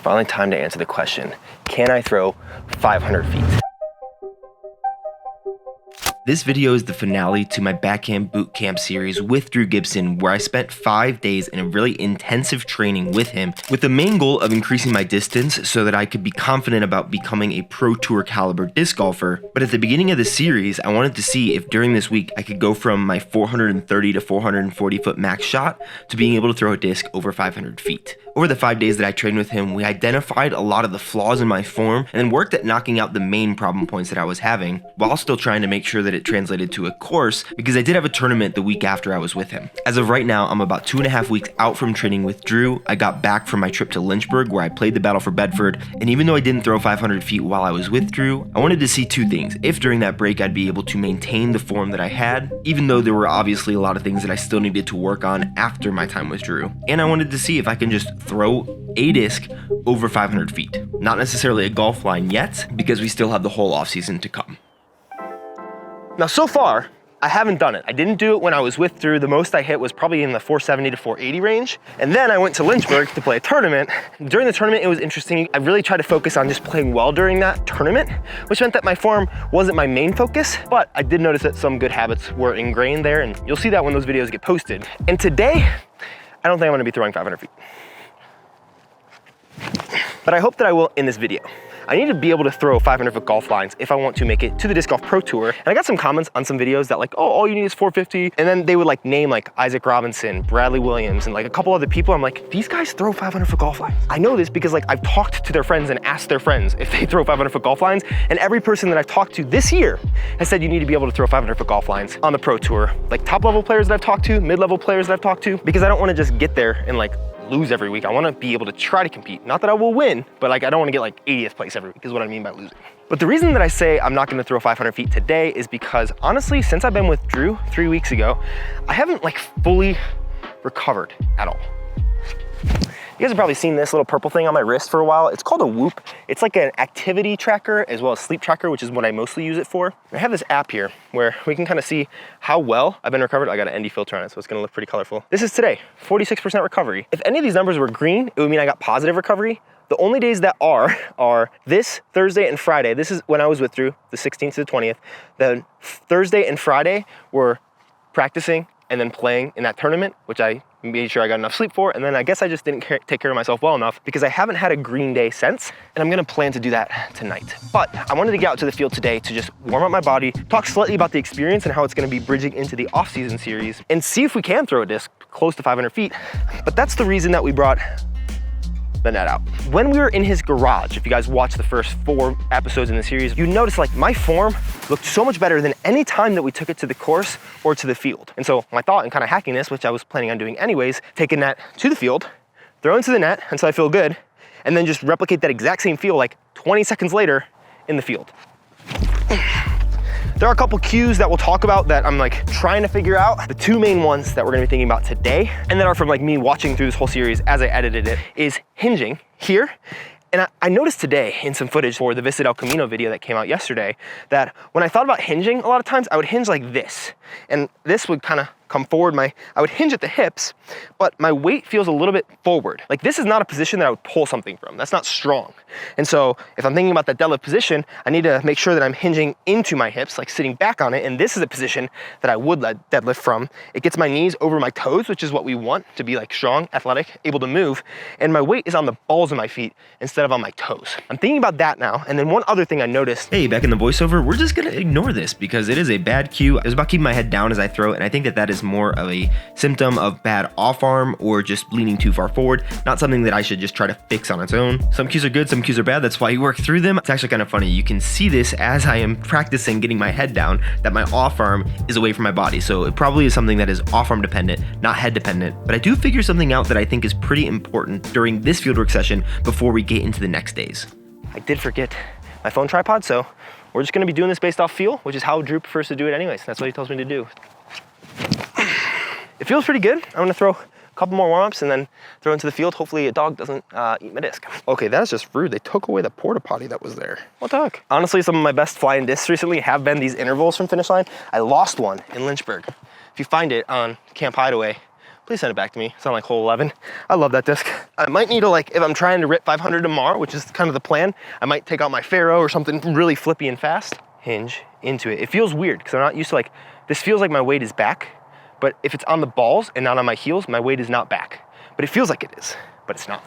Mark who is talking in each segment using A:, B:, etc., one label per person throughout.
A: finally time to answer the question, can I throw 500 feet? This video is the finale to my Backhand Bootcamp series with Drew Gibson, where I spent 5 days in a really intensive training with him, with the main goal of increasing my distance so that I could be confident about becoming a Pro Tour caliber disc golfer. But at the beginning of the series, I wanted to see if during this week I could go from my 430 to 440 foot max shot to being able to throw a disc over 500 feet. Over the 5 days that I trained with him, we identified a lot of the flaws in my form and then worked at knocking out the main problem points that I was having, while still trying to make sure that it translated to a course, because I did have a tournament the week after I was with him. As of right now, I'm about 2.5 weeks out from training with Drew. I got back from my trip to Lynchburg where I played the Battle for Bedford, and even though I didn't throw 500 feet while I was with Drew, I wanted to see two things. If during that break I'd be able to maintain the form that I had, even though there were obviously a lot of things that I still needed to work on after my time with Drew. And I wanted to see if I can just throw a disc over 500 feet. Not necessarily a golf line yet, because we still have the whole offseason to come. Now, so far, I haven't done it. I didn't do it when I was with Drew. The most I hit was probably in the 470 to 480 range. And then I went to Lynchburg to play a tournament. During the tournament, it was interesting. I really tried to focus on just playing well during that tournament, which meant that my form wasn't my main focus, but I did notice that some good habits were ingrained there, and you'll see that when those videos get posted. And today, I don't think I'm gonna be throwing 500 feet. But I hope that I will in this video. I need to be able to throw 500-foot golf lines if I want to make it to the Disc Golf Pro Tour. And I got some comments on some videos that like, oh, all you need is 450. And then they would like name like Isaac Robinson, Bradley Williams, and like a couple other people. I'm like, these guys throw 500-foot golf lines. I know this because like I've talked to their friends and asked their friends if they throw 500-foot golf lines. And every person that I've talked to this year has said you need to be able to throw 500-foot golf lines on the Pro Tour. Like top level players that I've talked to, mid-level players that I've talked to, because I don't want to just get there and like lose every week. I want to be able to try to compete. Not that I will win, but like I don't want to get like 80th place every week is what I mean by losing. But the reason that I say I'm not going to throw 500 feet today is because honestly, since I've been with Drew 3 weeks ago, I haven't like fully recovered at all. You guys have probably seen this little purple thing on my wrist for a while. It's called a Whoop. It's like an activity tracker as well as sleep tracker, which is what I mostly use it for. I have this app here where we can kind of see how well I've been recovered. I got an ND filter on it, so it's gonna look pretty colorful. This is today, 46% recovery. If any of these numbers were green, it would mean I got positive recovery. The only days that are this Thursday and Friday. This is when I was with Drew, the 16th to the 20th. The Thursday and Friday were practicing and then playing in that tournament, which I made sure I got enough sleep for, and then I guess I just didn't take care of myself well enough because I haven't had a green day since, and I'm gonna plan to do that tonight. But I wanted to get out to the field today to just warm up my body, talk slightly about the experience and how it's gonna be bridging into the off-season series, and see if we can throw a disc close to 500 feet. But that's the reason that we brought the net out. When we were in his garage, if you guys watched the first 4 episodes in the series, you notice like my form looked so much better than any time that we took it to the course or to the field. And so my thought in kind of hacking this, which I was planning on doing anyways, take a net to the field, throw into the net until I feel good, and then just replicate that exact same feel like 20 seconds later in the field. There are a couple cues that we'll talk about that I'm like trying to figure out. The 2 main ones that we're gonna be thinking about today, and that are from like me watching through this whole series as I edited it, is hinging here. And I noticed today in some footage for the Vista del Camino video that came out yesterday, that when I thought about hinging, a lot of times I would hinge like this. And this would kind of come forward, I would hinge at the hips, but my weight feels a little bit forward. Like this is not a position that I would pull something from. That's not strong. And so if I'm thinking about that deadlift position, I need to make sure that I'm hinging into my hips, like sitting back on it. And this is a position that I would let deadlift from. It gets my knees over my toes, which is what we want to be like strong, athletic, able to move. And my weight is on the balls of my feet instead of on my toes. I'm thinking about that now. And then one other thing I noticed.
B: Hey, back in the voiceover, we're just gonna ignore this because it is a bad cue. I was about keeping my head down as I throw it, and I think that that is more of a symptom of bad off arm or just leaning too far forward, not something that I should just try to fix on its own. Some cues are good, some cues are bad. That's why you work through them. It's actually kind of funny. You can see this as I am practicing getting my head down, that my off arm is away from my body. So it probably is something that is off arm dependent, not head dependent. But I do figure something out that I think is pretty important during this fieldwork session before we get into the next days.
A: I did forget my phone tripod, so we're just gonna be doing this based off feel, which is how Drew prefers to do it anyways. That's what he tells me to do. It feels pretty good. I'm gonna throw a couple more warm-ups and then throw into the field. Hopefully a dog doesn't eat my disc. Okay, that's just rude. They took away the porta potty that was there. What the heck? Honestly, some of my best flying discs recently have been these intervals from finish line. I lost one in Lynchburg. If you find it on Camp Hideaway, Please send it back to me. It's on like hole 11. I love that disc. I might need to like, if I'm trying to rip 500 tomorrow, which is kind of the plan, I might take out my Faro or something really flippy and fast. Hinge into it. It feels weird because I'm not used to like, this feels like my weight is back, but if it's on the balls and not on my heels, my weight is not back. But it feels like it is, but it's not.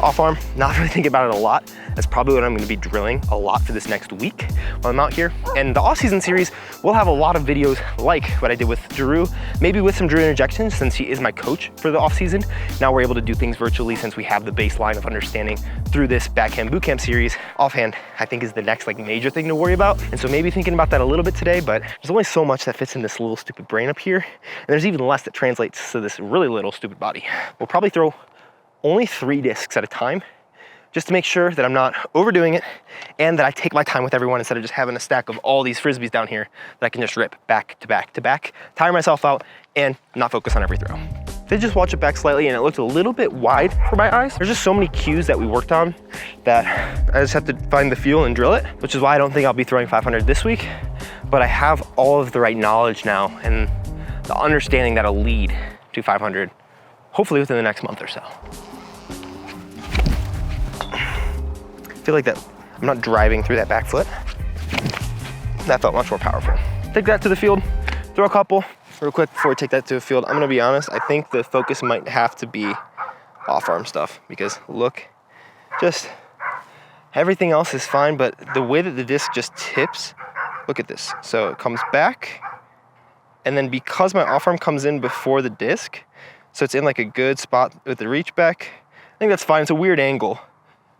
A: Off arm, not really thinking about it a lot. That's probably what I'm gonna be drilling a lot for this next week while I'm out here. And the off-season series, we'll have a lot of videos like what I did with Drew, maybe with some Drew interjections since he is my coach for the off-season. Now we're able to do things virtually since we have the baseline of understanding through this Backhand Bootcamp series. Offhand, I think is the next like major thing to worry about. And so maybe thinking about that a little bit today, but there's only so much that fits in this little stupid brain up here. And there's even less that translates to this really little stupid body. We'll probably throw only 3 discs at a time, just to make sure that I'm not overdoing it and that I take my time with everyone instead of just having a stack of all these Frisbees down here that I can just rip back to back to back, tire myself out, and not focus on every throw. Did just watch it back slightly and it looked a little bit wide for my eyes. There's just so many cues that we worked on that I just have to find the feel and drill it, which is why I don't think I'll be throwing 500 this week, but I have all of the right knowledge now and the understanding that'll lead to 500, hopefully within the next month or so. I feel like that I'm not driving through that back foot. That felt much more powerful. Take that to the field, throw a couple. Real quick before we take that to the field, I'm gonna be honest, I think the focus might have to be off-arm stuff because look, just everything else is fine, but the way that the disc just tips, look at this. So it comes back, and then because my off-arm comes in before the disc, so it's in like a good spot with the reach back, I think that's fine. It's a weird angle,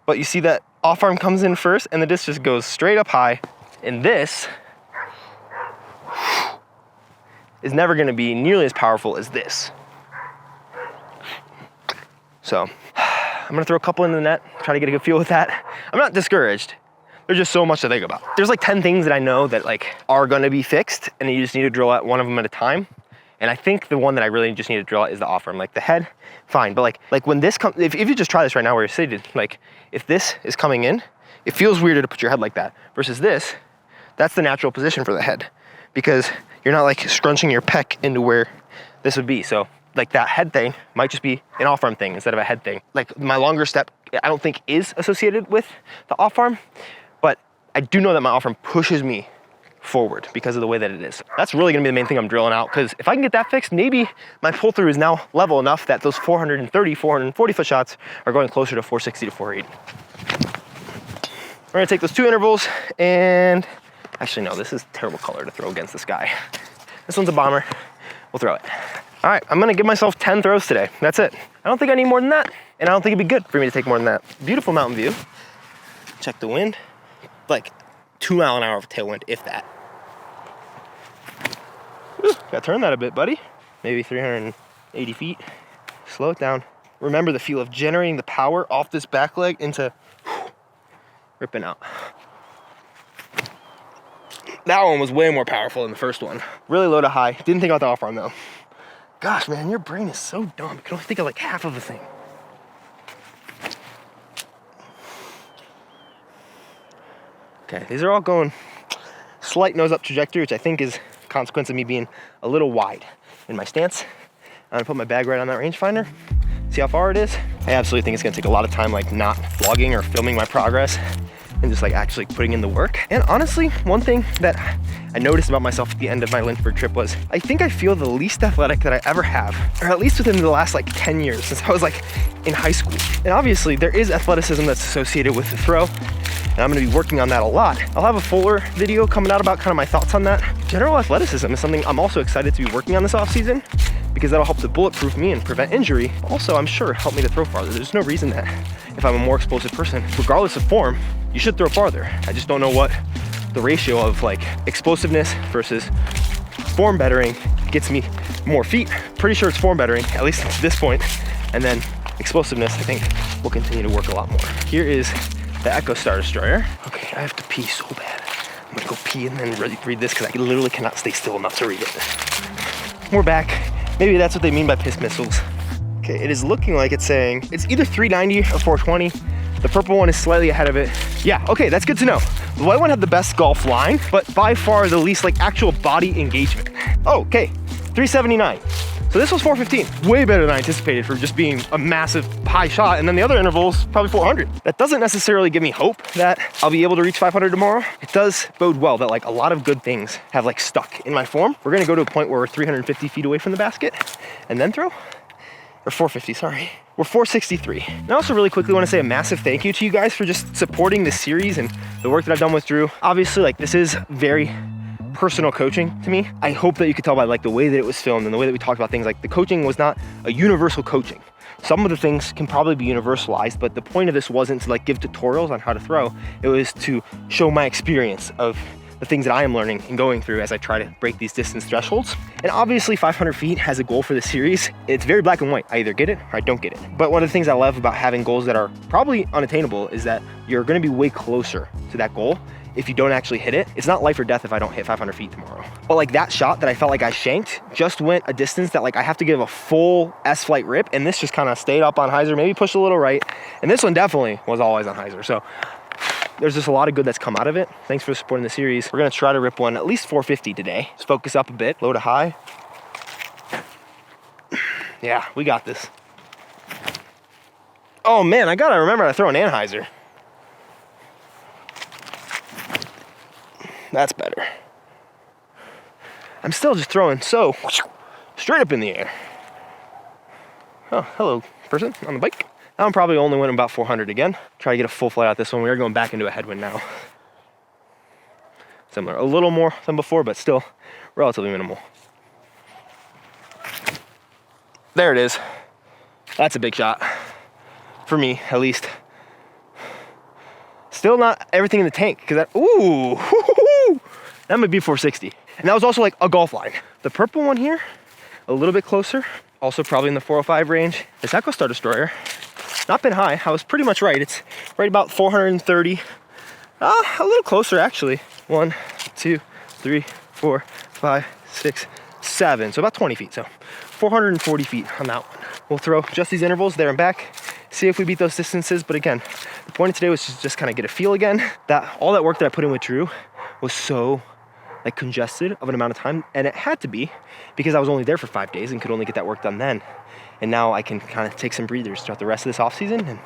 A: but you see that off arm comes in first and the disc just goes straight up high. And this is never gonna be nearly as powerful as this. So I'm gonna throw a couple into the net, try to get a good feel with that. I'm not discouraged. There's just so much to think about. There's like 10 things that I know that like are gonna be fixed and you just need to drill at one of them at a time. And I think the one that I really just need to drill at is the off arm. Like the head, fine. But like when this comes, if you just try this right now where you're seated, like if this is coming in, it feels weirder to put your head like that versus this, that's the natural position for the head because you're not like scrunching your pec into where this would be. So like that head thing might just be an off arm thing instead of a head thing. Like my longer step, I don't think is associated with the off arm, but I do know that my off arm pushes me forward because of the way that it is. That's really gonna be the main thing I'm drilling out because if I can get that fixed, maybe my pull through is now level enough that those 430, 440 foot shots are going closer to 460 to 480. We're gonna take those 2 intervals and actually no, this is terrible color to throw against the sky. This one's a bomber, we'll throw it. All right, I'm gonna give myself 10 throws today. That's it. I don't think I need more than that and I don't think it'd be good for me to take more than that. Beautiful mountain view. Check the wind, like 2 mile an hour of tailwind, if that. Ooh, gotta turn that a bit, buddy. Maybe 380 feet. Slow it down. Remember the feel of generating the power off this back leg into ripping out. That one was way more powerful than the first one. Really low to high. Didn't think about the off arm though. Gosh, man, your brain is so dumb. You can only think of like half of a thing. Okay, these are all going slight nose up trajectory, which I think is a consequence of me being a little wide in my stance. I'm gonna put my bag right on that rangefinder, see how far it is. I absolutely think it's gonna take a lot of time like not vlogging or filming my progress and just like actually putting in the work. And honestly, one thing that I noticed about myself at the end of my Lynchburg trip was I think I feel the least athletic that I ever have, or at least within the last like 10 years since I was like in high school. And obviously there is athleticism that's associated with the throw, and I'm gonna be working on that a lot. I'll have a fuller video coming out about kind of my thoughts on that. General athleticism is something I'm also excited to be working on this off season because that'll help to bulletproof me and prevent injury. Also, I'm sure help me to throw farther. There's no reason that if I'm a more explosive person, regardless of form, you should throw farther. I just don't know what the ratio of like explosiveness versus form bettering gets me more feet. Pretty sure it's form bettering, at least to this point. And then explosiveness, I think, will continue to work a lot more. Here is the Echo Star Destroyer. Okay, I have to pee so bad. I'm gonna go pee and then read this because I literally cannot stay still enough to read it. We're back. Maybe that's what they mean by piss missiles. Okay, it is looking like it's saying, it's either 390 or 420. The purple one is slightly ahead of it. Yeah, okay, that's good to know. The white one had the best golf line, but by far the least like actual body engagement. Oh, okay, 379. So this was 415, way better than I anticipated for just being a massive high shot. And then the other interval's probably 400. That doesn't necessarily give me hope that I'll be able to reach 500 tomorrow. It does bode well that like a lot of good things have like stuck in my form. We're gonna go to a point where we're 350 feet away from the basket and then throw, or 450, sorry. We're 463. And I also really quickly want to say a massive thank you to you guys for just supporting this series and the work that I've done with Drew. Obviously, like this is very personal coaching to me. I hope that you could tell by like the way that it was filmed and the way that we talked about things, like the coaching was not a universal coaching. Some of the things can probably be universalized, but the point of this wasn't to like give tutorials on how to throw. It was to show my experience of the things that I am learning and going through as I try to break these distance thresholds. And obviously 500 feet has a goal for the series. It's very black and white. I either get it or I don't get it. But one of the things I love about having goals that are probably unattainable is that you're gonna be way closer to that goal if you don't actually hit it. It's not life or death if I don't hit 500 feet tomorrow. But like that shot that I felt like I shanked just went a distance that like I have to give a full S-flight rip, and this just kind of stayed up on hyzer, maybe pushed a little right. And this one definitely was always on hyzer. So there's just a lot of good that's come out of it. Thanks for supporting the series. We're gonna try to rip one at least 450 today. Let's focus up a bit, low to high. Yeah, we got this. Oh man, I gotta remember to throw an Anheuser. That's better. I'm still just throwing so straight up in the air. Oh, hello, person on the bike. Now I'm probably only winning about 400 again. Try to get a full flight out this one. We are going back into a headwind now. Similar, a little more than before, but still relatively minimal. There it is. That's a big shot. For me, at least. Still not everything in the tank, because that, ooh, that might be 460. And that was also like a golf line. The purple one here, a little bit closer, also probably in the 405 range. This Echo Star Destroyer, not been high. I was pretty much right. It's right about 430. A little closer actually. 1, 2, 3, 4, 5, 6, 7. So about 20 feet. So 440 feet on that one. We'll throw just these intervals there and back, see if we beat those distances. But again, the point of today was to just kind of get a feel again that all that work that I put in with Drew was so like congested of an amount of time, and it had to be because I was only there for 5 days and could only get that work done then. And now I can kind of take some breathers throughout the rest of this off season and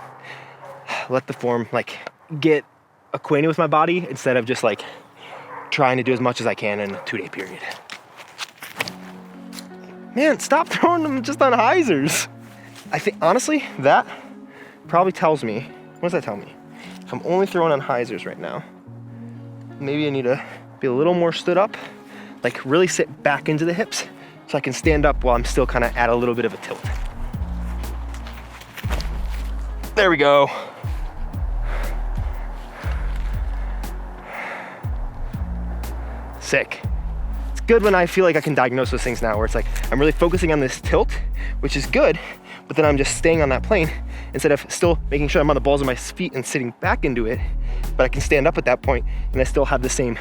A: let the form like get acquainted with my body instead of just like trying to do as much as I can in a 2-day period. Man, stop throwing them just on hyzers. I think honestly that probably tells me, what does that tell me? If I'm only throwing on hyzers right now, maybe I need to be a little more stood up, like really sit back into the hips so I can stand up while I'm still kind of at a little bit of a tilt. There we go. Sick. It's good when I feel like I can diagnose those things now, where it's like I'm really focusing on this tilt, which is good, but then I'm just staying on that plane instead of still making sure I'm on the balls of my feet and sitting back into it, but I can stand up at that point and I still have the same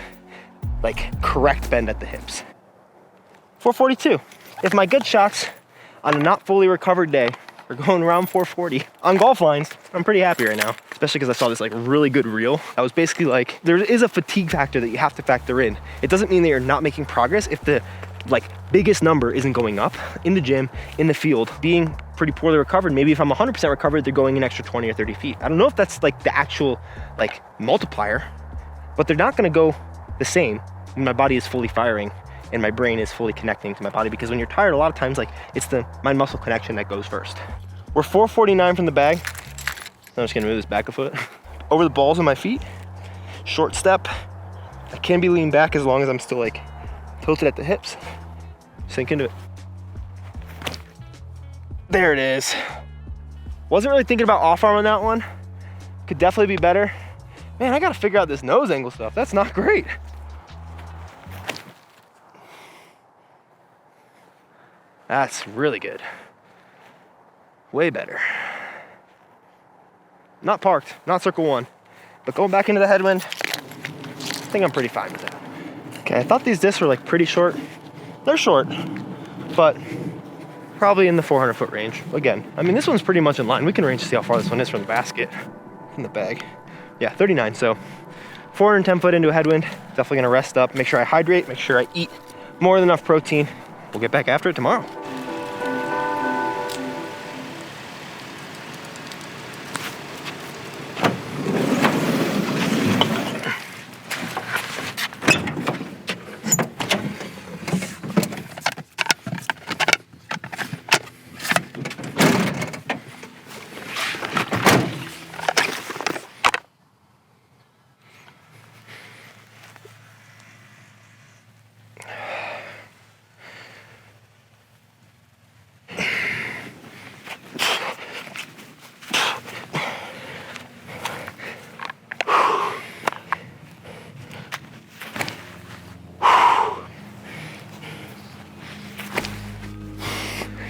A: like correct bend at the hips. 442. If my good shots on a not fully recovered day are going around 440 on golf lines, I'm pretty happy right now, especially because I saw this like really good reel. That was basically like, there is a fatigue factor that you have to factor in. It doesn't mean that you're not making progress if the like biggest number isn't going up in the gym, in the field, being pretty poorly recovered. Maybe if I'm 100% recovered, they're going an extra 20 or 30 feet. I don't know if that's like the actual like multiplier, but they're not gonna go the same when my body is fully firing and my brain is fully connecting to my body, because when you're tired, a lot of times like it's the mind muscle connection that goes first. We're 449 from the bag. I'm just gonna move this back a foot. Over the balls of my feet, short step. I can be leaned back as long as I'm still like tilted at the hips. Sink into it. There it is. Wasn't really thinking about off arm on that one. Could definitely be better. Man, I gotta figure out this nose angle stuff. That's not great. That's really good. Way better. Not parked, not circle one, but going back into the headwind, I think I'm pretty fine with that. Okay, I thought these discs were like pretty short. They're short, but probably in the 400 foot range. Again, I mean, this one's pretty much in line. We can range to see how far this one is from the basket. in the bag. Yeah, 39, so 410 foot into a headwind. Definitely gonna rest up, make sure I hydrate, make sure I eat more than enough protein. We'll get back after it tomorrow.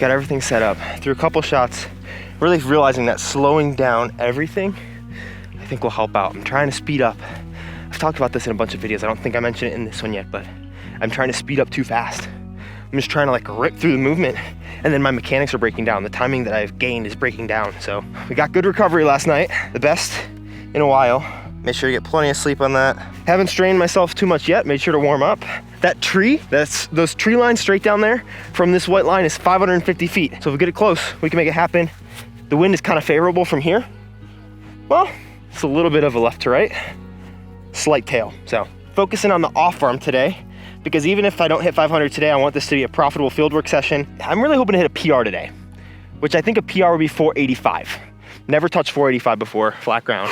A: Got everything set up. Through a couple shots, really realizing that slowing down everything, I think will help out. I'm trying to speed up. I've talked about this in a bunch of videos. I don't think I mentioned it in this one yet, but I'm trying to speed up too fast. I'm just trying to like rip through the movement, and then my mechanics are breaking down. The timing that I've gained is breaking down. So we got good recovery last night, the best in a while. Made sure to get plenty of sleep on that. Haven't strained myself too much yet, made sure to warm up. That tree, those tree lines straight down there from this white line is 550 feet. So if we get it close, we can make it happen. The wind is kind of favorable from here. Well, it's a little bit of a left to right, slight tail. So focusing on the off arm today, because even if I don't hit 500 today, I want this to be a profitable fieldwork session. I'm really hoping to hit a PR today, which I think a PR would be 485. Never touched 485 before, flat ground.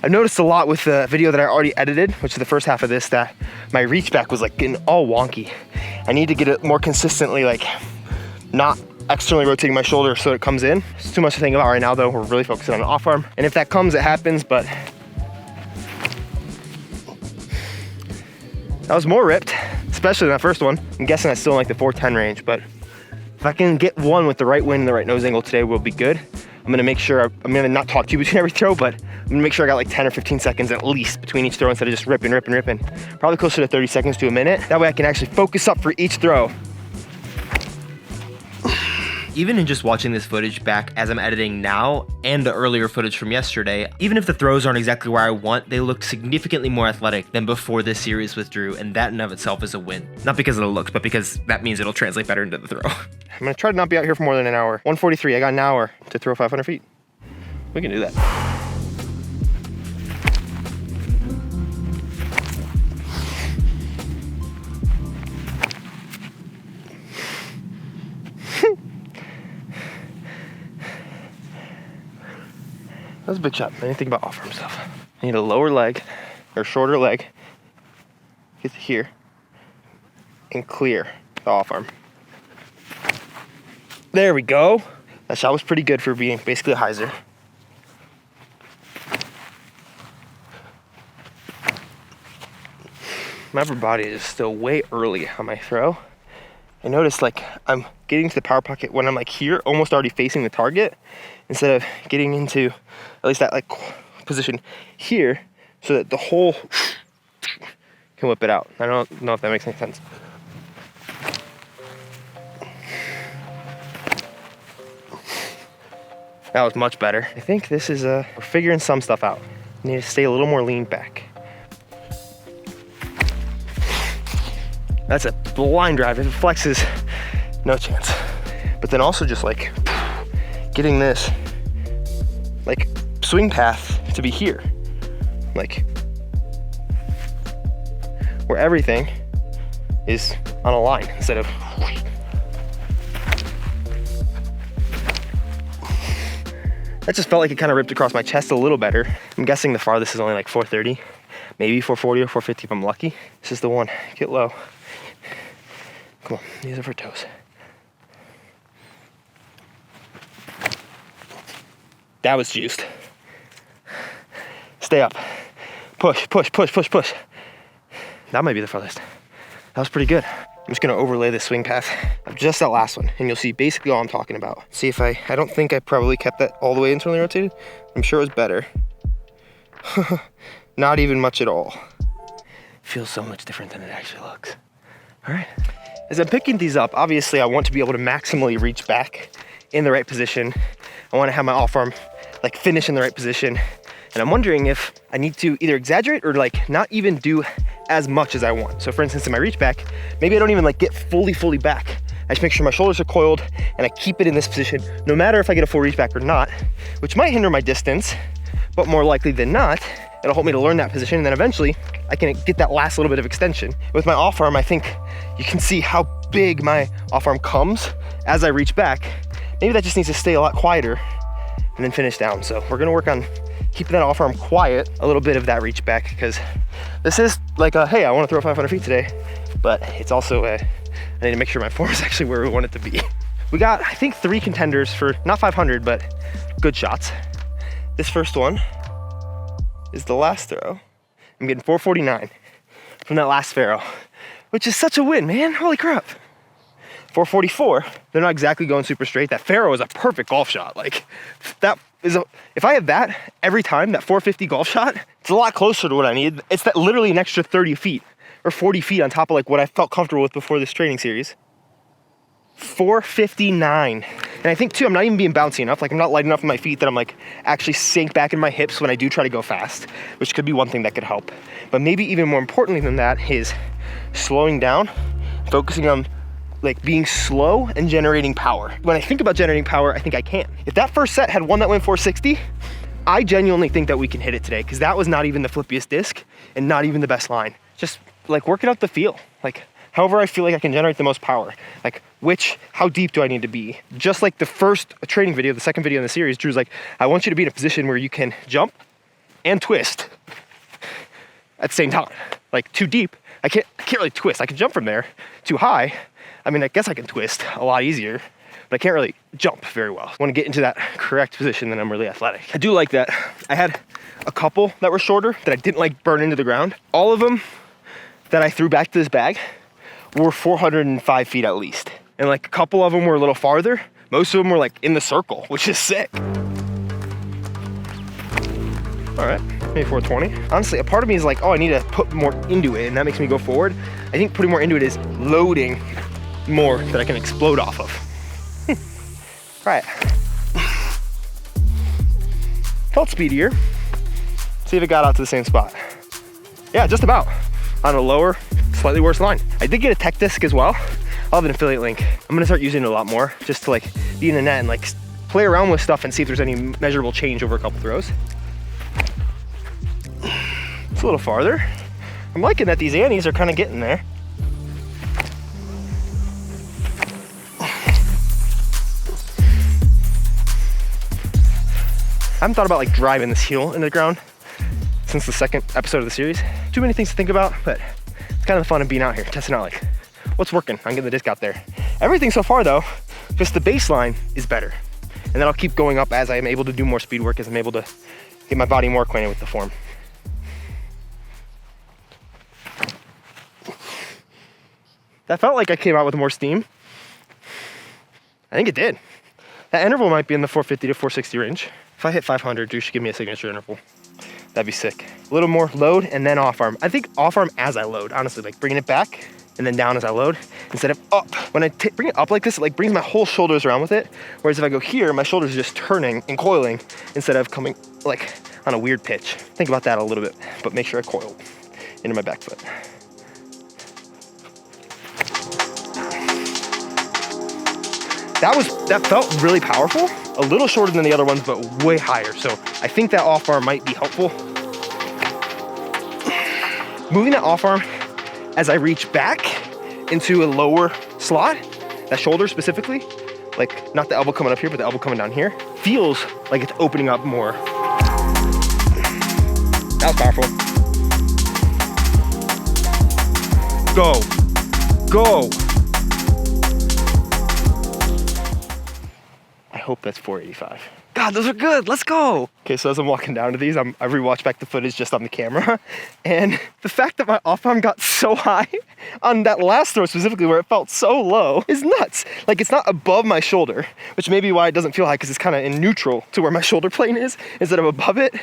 A: I've noticed a lot with the video that I already edited, which is the first half of this, that my reach back was like getting all wonky. I need to get it more consistently, like not externally rotating my shoulder so it comes in. It's too much to think about right now though. We're really focusing on the off arm. And if that comes, it happens, but that was more ripped, especially in that first one. I'm guessing that's still in like the 410 range, but if I can get one with the right wind and the right nose angle today, we'll be good. I'm gonna make sure, I'm gonna not talk to you between every throw, but I'm gonna make sure I got like 10 or 15 seconds at least between each throw instead of just ripping. Probably closer to 30 seconds to a minute. That way I can actually focus up for each throw.
B: Even in just watching this footage back as I'm editing now and the earlier footage from yesterday, even if the throws aren't exactly where I want, they look significantly more athletic than before this series with Drew, and that in of itself is a win. Not because of the looks, but because that means it'll translate better into the throw.
A: I'm gonna try to not be out here for more than an hour. 143, I got an hour to throw 500 feet. We can do that. That was a big shot. I didn't think about off arm stuff. I need a lower leg or shorter leg. Get to here and clear the off arm. There we go. That shot was pretty good for being basically a hyzer. My upper body is still way early on my throw. I noticed like I'm getting to the power pocket when I'm like here, almost already facing the target, instead of getting into at least that like position here so that the whole can whip it out. I don't know if that makes any sense. That was much better. I think this is we're figuring some stuff out. Need to stay a little more lean back. That's a blind drive. If it flexes, no chance. But then also just like getting this like swing path to be here. Like where everything is on a line instead of that just felt like it kind of ripped across my chest a little better. I'm guessing the farthest is only like 430, maybe 440 or 450 if I'm lucky. This is the one. Get low. Come on, these are for toes. That was juiced. Stay up. Push, push, push, push, push. That might be the farthest. That was pretty good. I'm just gonna overlay this swing path of just that last one, and you'll see basically all I'm talking about. See if I don't think I probably kept that all the way internally rotated. I'm sure it was better. Not even much at all. Feels so much different than it actually looks. All right. As I'm picking these up, obviously I want to be able to maximally reach back in the right position. I want to have my off arm like finish in the right position. And I'm wondering if I need to either exaggerate or like not even do as much as I want. So for instance, in my reach back, maybe I don't even like get fully back. I just make sure my shoulders are coiled and I keep it in this position, no matter if I get a full reach back or not, which might hinder my distance, but more likely than not, it'll help me to learn that position. And then eventually I can get that last little bit of extension. With my off arm, I think you can see how big my off arm comes as I reach back. Maybe that just needs to stay a lot quieter and then finish down. So we're gonna work on keeping that off arm quiet, a little bit of that reach back, because this is like a, hey, I want to throw 500 feet today, but it's also I need to make sure my form is actually where we want it to be. We got, I think, 3 contenders for not 500, but good shots. This first one is the last throw. I'm getting 449 from that last Faro, which is such a win, man. Holy crap. 444, they're not exactly going super straight. That Faro is a perfect golf shot. Like that is if I have that every time, that 450 golf shot, it's a lot closer to what I need. It's that literally an extra 30 feet or 40 feet on top of like what I felt comfortable with before this training series. 459. And I think too, I'm not even being bouncy enough. Like I'm not light enough in my feet that I'm like actually sink back in my hips when I do try to go fast, which could be one thing that could help. But maybe even more importantly than that is slowing down, focusing on like being slow and generating power. When I think about generating power, I think I can. If that first set had one that went 460, I genuinely think that we can hit it today, because that was not even the flippiest disc and not even the best line. Just like working out the feel. Like however I feel like I can generate the most power. Like how deep do I need to be? Just like the first training video, the second video in the series, Drew's like, I want you to be in a position where you can jump and twist at the same time. Like too deep, I can't really twist. I can jump from there. Too high, I mean, I guess I can twist a lot easier, but I can't really jump very well. I want to get into that correct position, then I'm really athletic. I do like that. I had a couple that were shorter that I didn't like burn into the ground. All of them that I threw back to this bag were 405 feet at least. And like a couple of them were a little farther. Most of them were like in the circle, which is sick. All right, maybe 420. Honestly, a part of me is like, oh, I need to put more into it, and that makes me go forward. I think putting more into it is loading more that I can explode off of. Right. Felt speedier. See if it got out to the same spot. Yeah, just about. On a lower, slightly worse line. I did get a tech disc as well. I'll have an affiliate link. I'm gonna start using it a lot more, just to like be in the net and like play around with stuff and see if there's any measurable change over a couple throws. It's a little farther. I'm liking that these annies are kind of getting there. I haven't thought about like driving this heel into the ground since the second episode of the series. Too many things to think about, but it's kind of the fun of being out here, testing out like what's working. I'm getting the disc out there. Everything so far though, just the baseline is better. And then I'll keep going up as I am able to do more speed work, as I'm able to get my body more acquainted with the form. That felt like I came out with more steam. I think it did. That interval might be in the 450 to 460 range. If I hit 500, Drew should give me a signature interval. That'd be sick. A little more load and then off arm. I think off arm as I load, honestly, like bringing it back and then down as I load instead of up. When I bring it up like this, it like brings my whole shoulders around with it. Whereas if I go here, my shoulders are just turning and coiling instead of coming like on a weird pitch. Think about that a little bit, but make sure I coil into my back foot. That felt really powerful. A little shorter than the other ones, but way higher. So I think that off arm might be helpful. Moving that off arm as I reach back into a lower slot, that shoulder specifically, like not the elbow coming up here, but the elbow coming down here, feels like it's opening up more. That was powerful. Go, go. I hope that's 485. God, those are good, let's go. Okay, so as I'm walking down to these, I rewatched back the footage just on the camera, and the fact that my off arm got so high on that last throw specifically where it felt so low is nuts. Like it's not above my shoulder, which may be why it doesn't feel high, because it's kind of in neutral to where my shoulder plane is instead of above it,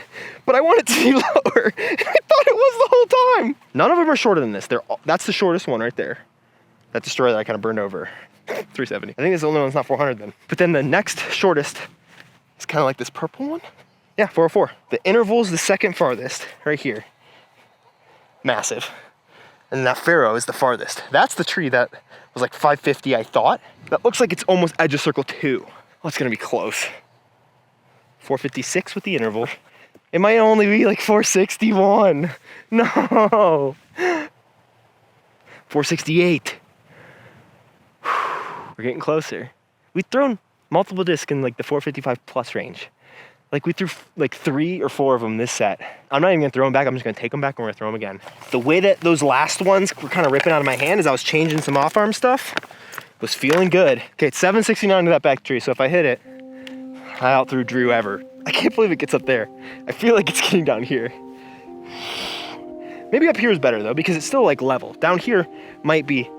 A: but I want it to be lower. I thought it was the whole time. None of them are shorter than this. That's the shortest one right there. That destroyer that I kind of burned over. 370. I think this is the only one that's not 400 then. But then the next shortest is kind of like this purple one. Yeah, 404. The interval's the second farthest, right here. Massive. And that Pharaoh is the farthest. That's the tree that was like 550, I thought. That looks like it's almost edge of circle 2. Oh, it's gonna be close. 456 with the interval. It might only be like 461. No. 468. We're getting closer. We've thrown multiple discs in like the 455 plus range. Like we threw like 3 or 4 of them this set. I'm not even gonna throw them back. I'm just gonna take them back and we're gonna throw them again. The way that those last ones were kind of ripping out of my hand as I was changing some off-arm stuff was feeling good. Okay, it's 769 to that back tree. So if I hit it, I out-threw Drew ever. I can't believe it gets up there. I feel like it's getting down here. Maybe up here is better though, because it's still like level. Down here might be,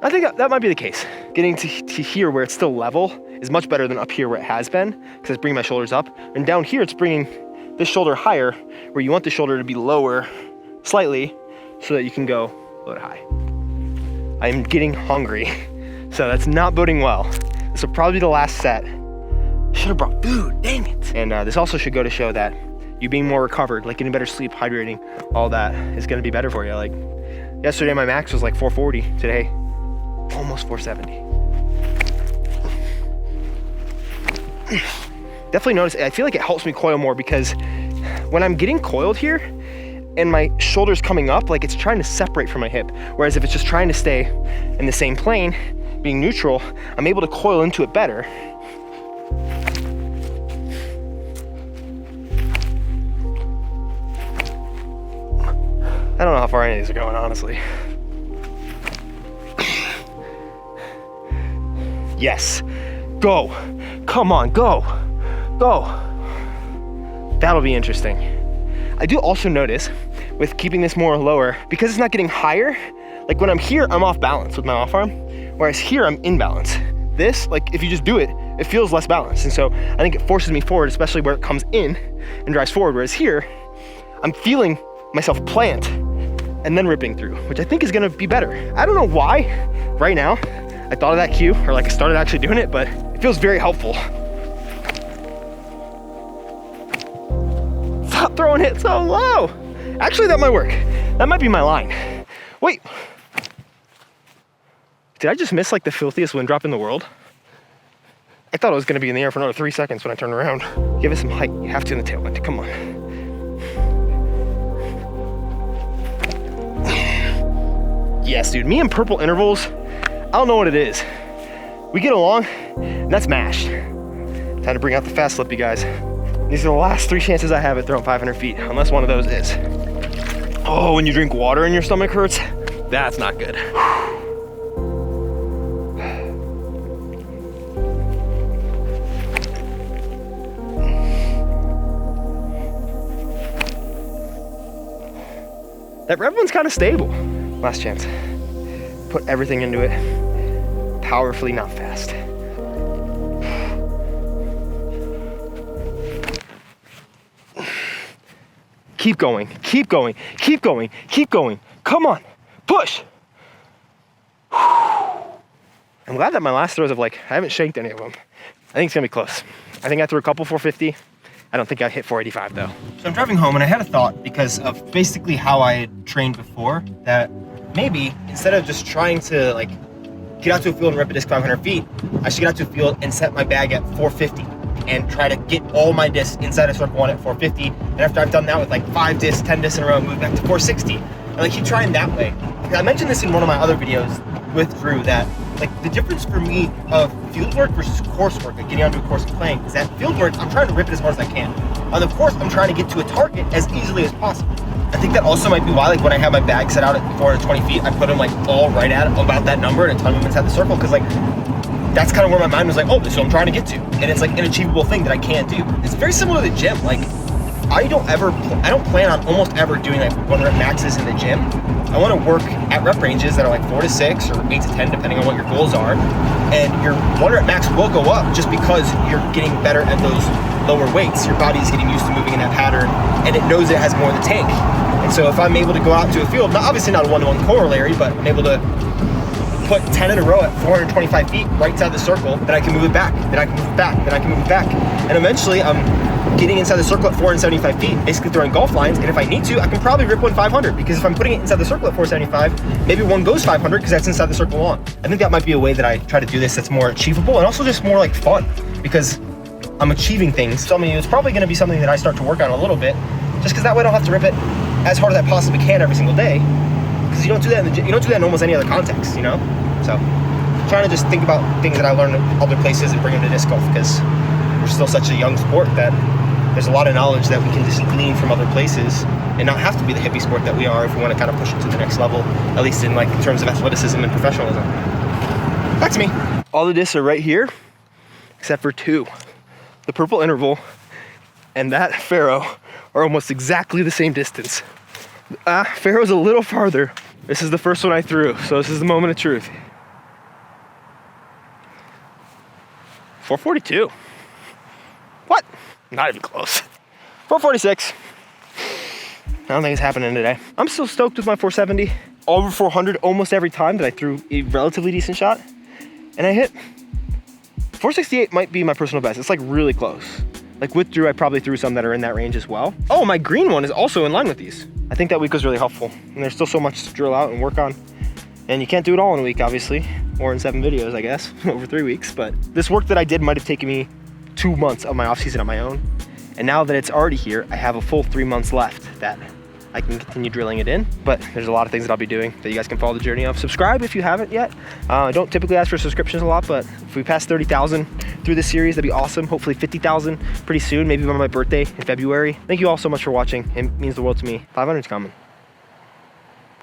A: I think that might be the case. Getting to here where it's still level is much better than up here where it has been, because it's bringing my shoulders up. And down here, it's bringing this shoulder higher, where you want the shoulder to be lower slightly so that you can go a little high. I'm getting hungry, so that's not boding well. This will probably be the last set. Should have brought food, dang it. And this also should go to show that you being more recovered, like getting better sleep, hydrating, all that is gonna be better for you. Like yesterday, my max was like 440. Today, almost 470. Definitely notice, I feel like it helps me coil more, because when I'm getting coiled here and my shoulder's coming up, like it's trying to separate from my hip. Whereas if it's just trying to stay in the same plane, being neutral, I'm able to coil into it better. I don't know how far any of these are going, honestly. Yes, go. Come on, go, go. That'll be interesting. I do also notice with keeping this more lower, because it's not getting higher, like when I'm here, I'm off balance with my off arm, whereas here I'm in balance. This, like if you just do it, it feels less balanced. And so I think it forces me forward, especially where it comes in and drives forward. Whereas here, I'm feeling myself plant and then ripping through, which I think is gonna be better. I don't know why right now I thought of that cue, or like I started actually doing it, but it feels very helpful. Stop throwing it so low. Actually, that might work. That might be my line. Wait. Did I just miss like the filthiest wind drop in the world? I thought it was gonna be in the air for another 3 seconds when I turned around. Give it some height. You have to in the tailwind. Come on. Yes, dude. Me and purple intervals, I don't know what it is. We get along, and that's mashed. Time to bring out the fast slip, you guys. These are the last 3 chances I have at throwing 500 feet, unless one of those is. Oh, when you drink water and your stomach hurts, that's not good. That red one's kind of stable. Last chance. Put everything into it. Powerfully, not fast. Keep going, keep going, keep going, keep going. Come on, push. I'm glad that my last throws have I haven't shanked any of them. I think it's gonna be close. I think I threw a couple 450. I don't think I hit 485 though. So I'm driving home and I had a thought, because of basically how I had trained before, that maybe instead of just trying to get out to a field and rip a disc 500 feet, I should get out to a field and set my bag at 450 and try to get all my discs inside of circle 1 at 450. And after I've done that with 5 discs, 10 discs in a row, move back to 460. And keep trying that way. I mentioned this in one of my other videos with Drew, that the difference for me of field work versus course work, getting onto a course and playing, is that field work, I'm trying to rip it as hard as I can. On the course, I'm trying to get to a target as easily as possible. I think that also might be why, when I have my bag set out at 420 feet, I put them all right at about that number and a ton of them inside the circle, because that's kind of where my mind was oh, this is what I'm trying to get to. And it's an achievable thing that I can't do. It's very similar to the gym. I don't plan on almost ever doing 1 rep maxes in the gym. I want to work at rep ranges that are 4 to 6 or 8 to 10, depending on what your goals are. And your 1 rep max will go up just because you're getting better at those lower weights. Your body's getting used to moving in that pattern, and it knows it has more in the tank. And so if I'm able to go out to a field, obviously not a 1-to-1 corollary, but I'm able to put 10 in a row at 425 feet right inside the circle, then I can move it back, then I can move it back, then I can move it back. And eventually I'm getting inside the circle at 475 feet, basically throwing golf lines. And if I need to, I can probably rip one 500, because if I'm putting it inside the circle at 475, maybe one goes 500 because that's inside the circle long. I think that might be a way that I try to do this that's more achievable and also just more like fun, because I'm achieving things. So I mean, it's probably gonna be something that I start to work on a little bit, just because that way I don't have to rip it as hard as I possibly can every single day. Because you don't do that in the gym, you don't do that in almost any other context, you know? So trying to just think about things that I learned in other places and bring them to disc golf, because we're still such a young sport that there's a lot of knowledge that we can just glean from other places and not have to be the hippie sport that we are if we want to kind of push it to the next level, at least in like terms of athleticism and professionalism. Back to me. All the discs are right here, except for two. The purple interval and that Faro are almost exactly the same distance. Faro's a little farther. This is the first one I threw, so this is the moment of truth. 442. What? Not even close. 446. I don't think it's happening today. I'm still stoked with my 470. Over 400 almost every time that I threw a relatively decent shot. And I hit 468 might be my personal best. It's like really close. Like with Drew, I probably threw some that are in that range as well. Oh, my green one is also in line with these. I think that week was really helpful. And there's still so much to drill out and work on. And you can't do it all in a week, obviously, or in 7 videos, I guess, over 3 weeks. But this work that I did might have taken me 2 months of my off season on my own. And now that it's already here, I have a full 3 months left that I can continue drilling it in. But there's a lot of things that I'll be doing that you guys can follow the journey of. Subscribe if you haven't yet. I don't typically ask for subscriptions a lot, but if we pass 30,000 through this series, that'd be awesome. Hopefully 50,000 pretty soon, maybe by my birthday in February. Thank you all so much for watching. It means the world to me. 500's coming.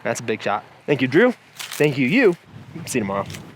A: That's a big shot. Thank you, Drew. Thank you, you. See you tomorrow.